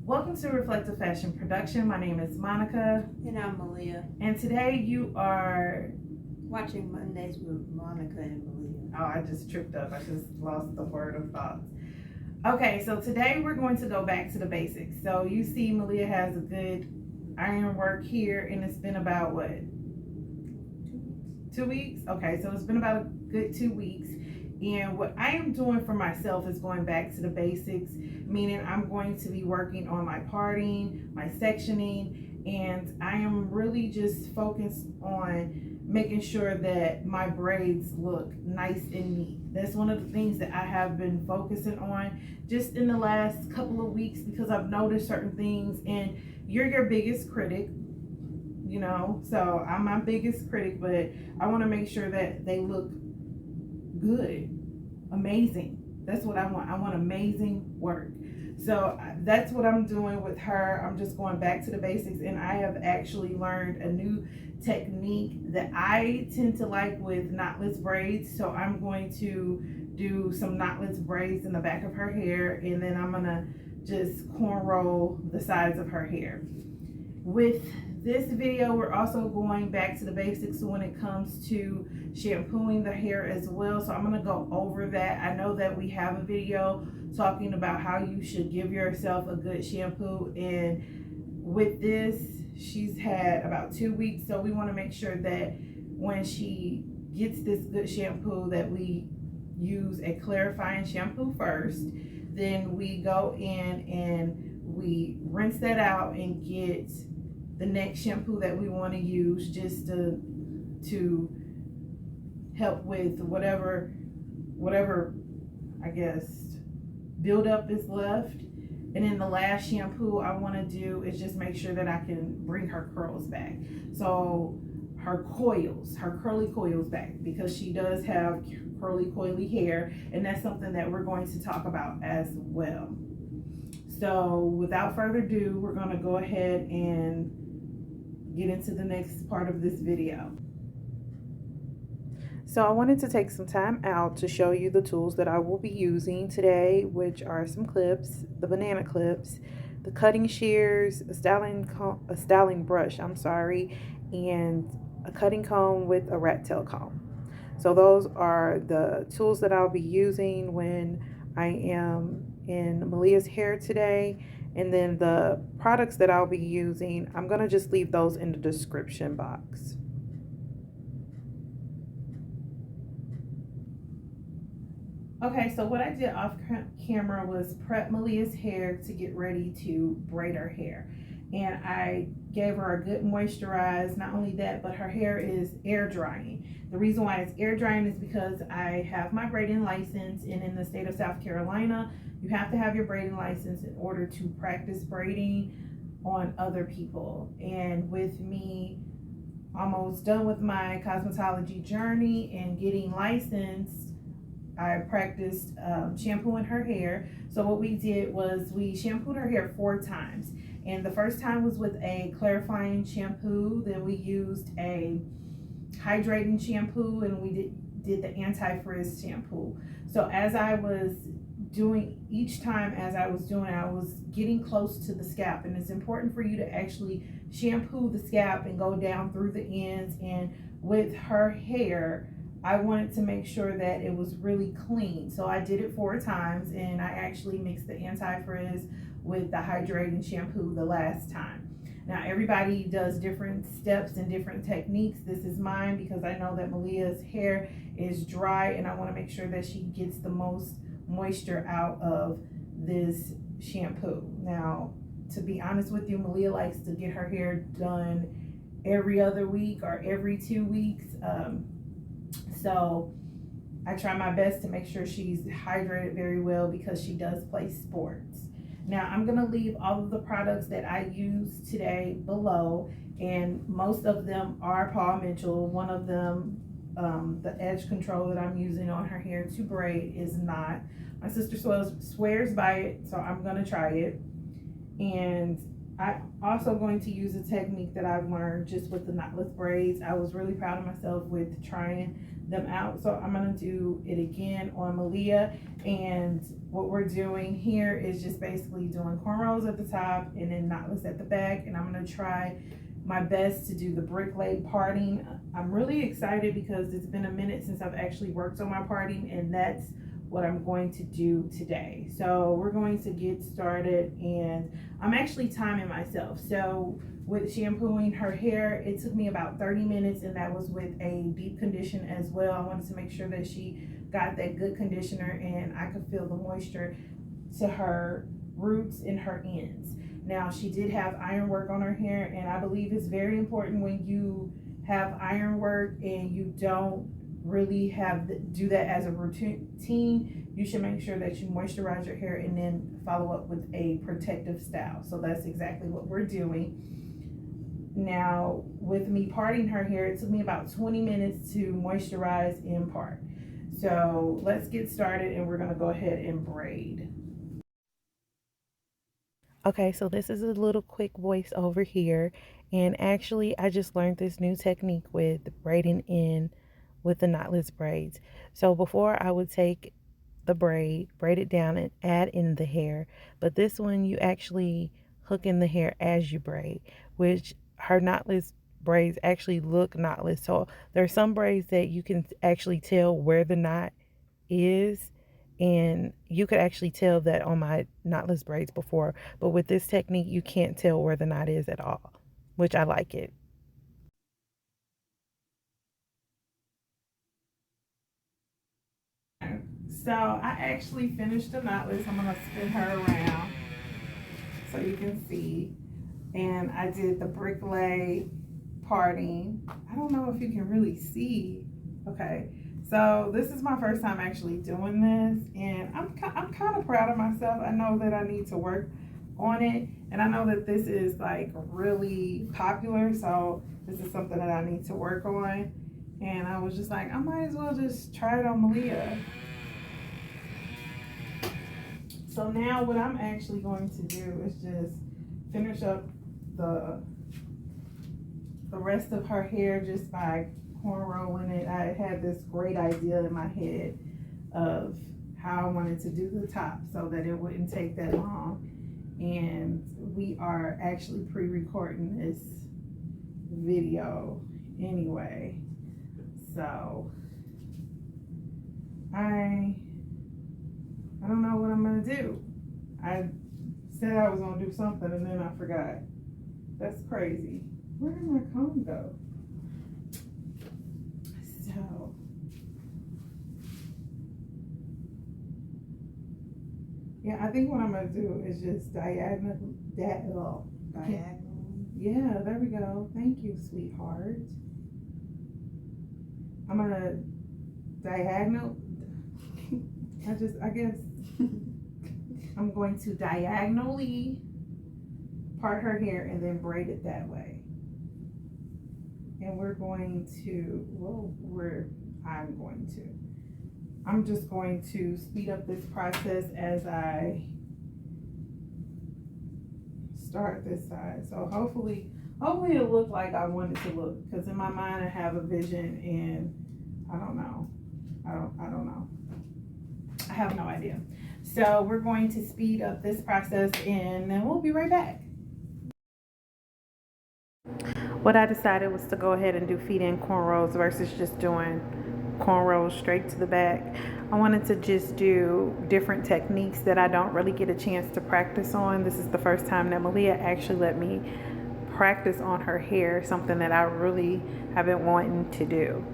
Welcome to Reflective Fashion Production. My name is Monica. And I'm Maliyah. And today you are watching Mondays with Monica and Maliyah. Oh, I just tripped up. I just lost the word of thoughts. Okay, so today we're going to go back to the basics. So you see Maliyah has a good iron work here, and it's been about what? 2 weeks? Okay, so it's been about a good 2 weeks. And what I am doing for myself is going back to the basics, meaning I'm going to be working on my parting, my sectioning, and I am really just focused on making sure that my braids look nice and neat. That's one of the things that I have been focusing on just in the last couple of weeks, because I've noticed certain things, and you're your biggest critic, you know, so I'm my biggest critic, but I want to make sure that they look good, amazing. That's what I want. I want amazing work. So that's what I'm doing with her. I'm just going back to the basics, and I have actually learned a new technique that I tend to like with knotless braids. So I'm going to do some knotless braids in the back of her hair, and then I'm gonna just cornrow the sides of her hair. With this video, we're also going back to the basics when it comes to shampooing the hair as well. So I'm going to go over that. I know that we have a video talking about how you should give yourself a good shampoo, and with this, she's had about 2 weeks, so we want to make sure that when she gets this good shampoo that we use a clarifying shampoo first, then we go in and we rinse that out and get the next shampoo that we want to use, just to help with whatever I guess buildup is left. And then the last shampoo I want to do is just make sure that I can bring her curls back, so her curly coils back, because she does have curly coily hair, and that's something that we're going to talk about as well. So without further ado, we're going to go ahead and get into the next part of this video. So I wanted to take some time out to show you the tools that I will be using today, which are some clips, the banana clips, the cutting shears, a styling brush, and a cutting comb with a rat tail comb. So those are the tools that I'll be using when I am in Maliyah's hair today. And then the products that I'll be using, I'm going to just leave those in the description box. Okay, so what I did off camera was prep Maliyah's hair to get ready to braid her hair. And I gave her a good moisturize. Not only that, but her hair is air drying. The reason why it's air drying is because I have my braiding license, and in the state of South Carolina, you have to have your braiding license in order to practice braiding on other people. And with me almost done with my cosmetology journey and getting licensed, I practiced shampooing her hair. So what we did was we shampooed her hair 4 times. And the first time was with a clarifying shampoo. Then we used a hydrating shampoo, and we did the anti-frizz shampoo. So as I was doing, each time as I was doing, I was getting close to the scalp, and it's important for you to actually shampoo the scalp and go down through the ends. And with her hair, I wanted to make sure that it was really clean, so I did it 4 times, and I actually mixed the anti-frizz with the hydrating shampoo the last time. Now everybody does different steps and different techniques. This is mine because I know that Maliyah's hair is dry, and I want to make sure that she gets the most moisture out of this shampoo. Now, to be honest with you, Maliyah likes to get her hair done every other week or every 2 weeks. So I try my best to make sure she's hydrated very well, because she does play sports. Now I'm going to leave all of the products that I use today below, and most of them are Paul Mitchell. One of them, the edge control that I'm using on her hair to braid, is not. My sister swears by it, so I'm going to try it. And I'm also going to use a technique that I've learned just with the knotless braids. I was really proud of myself with trying them out. So I'm gonna do it again on Maliyah. And what we're doing here is just basically doing cornrows at the top and then knotless at the back. And I'm gonna try my best to do the Bricklay parting. I'm really excited because it's been a minute since I've actually worked on my parting, and that's what I'm going to do today. So we're going to get started, and I'm actually timing myself. So with shampooing her hair, it took me about 30 minutes, and that was with a deep condition as well. I wanted to make sure that she got that good conditioner and I could feel the moisture to her roots and her ends. Now, she did have iron work on her hair, and I believe it's very important when you have iron work and you don't really do that as a routine. You should make sure that you moisturize your hair and then follow up with a protective style. So that's exactly what we're doing. Now, with me parting her hair, it took me about 20 minutes to moisturize and part. So let's get started, and we're going to go ahead and braid. Okay, so this is a little quick voice over here, and actually I just learned this new technique with braiding in with the knotless braids. So before I would take the braid it down and add in the hair, but this one you actually hook in the hair as you braid, which her knotless braids actually look knotless. So there are some braids that you can actually tell where the knot is, and you could actually tell that on my knotless braids before, but with this technique you can't tell where the knot is at all, which I like it. So I actually finished the knotless. I'm gonna spin her around so you can see, and I did the Bricklay parting. I don't know if you can really see. Okay, so this is my first time actually doing this, and I'm kind of proud of myself. I know that I need to work on it, and I know that this is like really popular, so this is something that I need to work on. And I was just like, I might as well just try it on Maliyah. So now what I'm actually going to do is just finish up the rest of her hair just by cornrowing it. I had this great idea in my head of how I wanted to do the top so that it wouldn't take that long. And we are actually pre-recording this video anyway. So I don't know what I'm gonna do. I said I was gonna do something and then I forgot. That's crazy. Where did my comb go? So yeah, I think what I'm gonna do is just diagonal. Yeah, there we go. Thank you, sweetheart. I'm gonna diagonal. I guess I'm going to diagonally part her hair and then braid it that way. And we're going to, I'm just going to speed up this process as I start this side. So hopefully it'll look like I want it to look, because in my mind I have a vision and I don't know. I don't know. I have no idea. So we're going to speed up this process and then we'll be right back. What I decided was to go ahead and do feed-in cornrows versus just doing cornrows straight to the back. I wanted to just do different techniques that I don't really get a chance to practice on. This is the first time that Maliyah actually let me practice on her hair, something that I really have been wanting to do.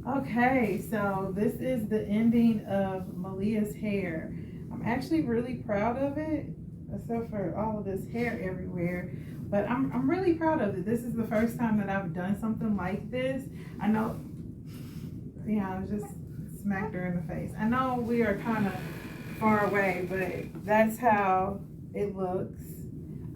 Okay, so this is the ending of Maliyah's hair. I'm actually really proud of it, except for all of this hair everywhere. But I'm really proud of it. This is the first time that I've done something like this. I know Yeah, I just smacked her in the face. I know we are kind of far away, but that's how it looks.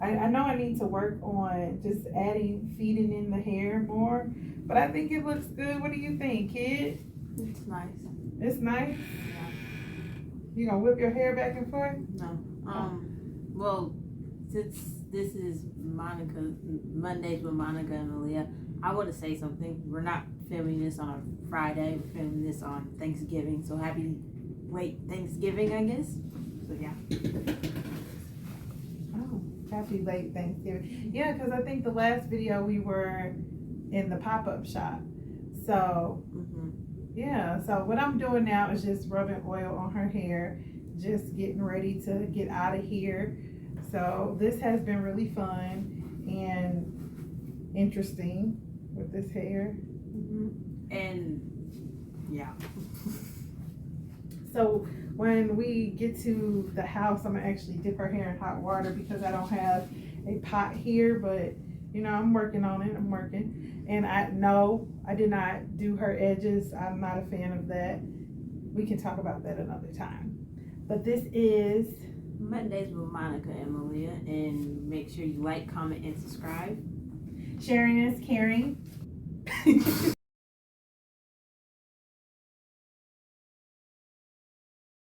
I know I need to work on just adding feeding in the hair more, but I think it looks good. What do you think, kid? It's nice. It's nice? Yeah. You gonna whip your hair back and forth? No. Well, since this is Mondays with Monica and Maliyah, I want to say something. We're not filming this on a Friday. We're filming this on Thanksgiving. So happy late Thanksgiving, I guess. So yeah. Oh, happy late Thanksgiving. Yeah, because I think the last video we were in the pop-up shop. So, yeah. So what I'm doing now is just rubbing oil on her hair. Just getting ready to get out of here. So this has been really fun and interesting with this hair. And yeah. So when we get to the house, I'm gonna actually dip her hair in hot water because I don't have a pot here, but you know, I'm working on it. I'm working. And I did not do her edges. I'm not a fan of that. We can talk about that another time. But this is Mondays with Monica and Maliyah, and make sure you like, comment, and subscribe. Sharing is caring.